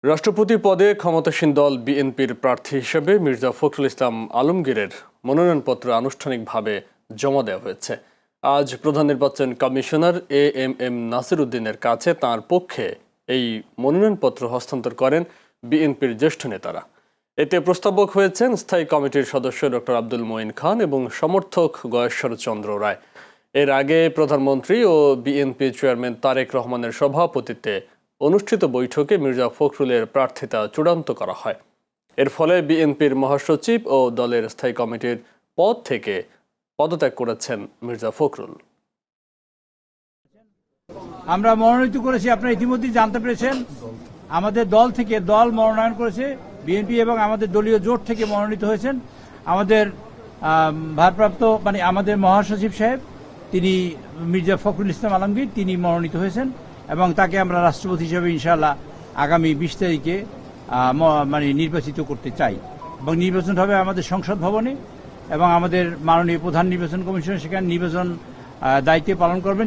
রাষ্ট্রপতি পদে ক্ষমতাসীন দল বিএনপির প্রার্থী হিসেবে মির্জা ফখরুল ইসলাম আলমগীরের মনোনয়নপত্র আনুষ্ঠানিকভাবে জমা দেওয়া হয়েছে। আজ প্রধান নির্বাচন কমিশনার এএমএম নাসির উদ্দিনের কাছে তাঁর পক্ষে এই মনোনয়নপত্র হস্তান্তর করেন বিএনপির জ্যেষ্ঠ নেতারা। এতে প্রস্তাবক হয়েছেন স্থায়ী কমিটির সদস্য ডক্টর আব্দুল মঈন খান এবং সমর্থক গয়েশ্বর চন্দ্র রায়। এর আগে প্রধানমন্ত্রী ও বিএনপি চেয়ারম্যান তারেক রহমানের সভাপতিত্বে অনুষ্ঠিত বৈঠকে মির্জা ফখরুলের প্রার্থিতা চূড়ান্ত করা হয়। এর ফলে বিএনপির মহাসচিব ও দলের স্থায়ী কমিটির পদ থেকে পদত্যাগ করেছেন মির্জা ফখরুল। আমরা মনোনীত করেছি, আপনারা ইতিমধ্যেই জানতে পেরেছেন। আমাদের দল থেকে দল মনোনয়ন করেছে, বিএনপি এবং আমাদের দলীয় জোট থেকে মনোনীত হয়েছেন আমাদের ভারপ্রাপ্ত আমাদের মহাসচিব সাহেব, তিনি মির্জা ফখরুল ইসলাম আলমগীর, তিনি মনোনীত হয়েছেন এবং তাকে আমরা রাষ্ট্রপতি হিসেবে ইনশাআল্লাহ আগামী 20 তারিখে নির্বাচিত করতে চাই। এবং নির্বাচন হবে আমাদের সংসদ ভবনে এবং আমাদের মাননীয় প্রধান নির্বাচন কমিশনার সেখানে নির্বাচন দায়িত্ব পালন করবেন।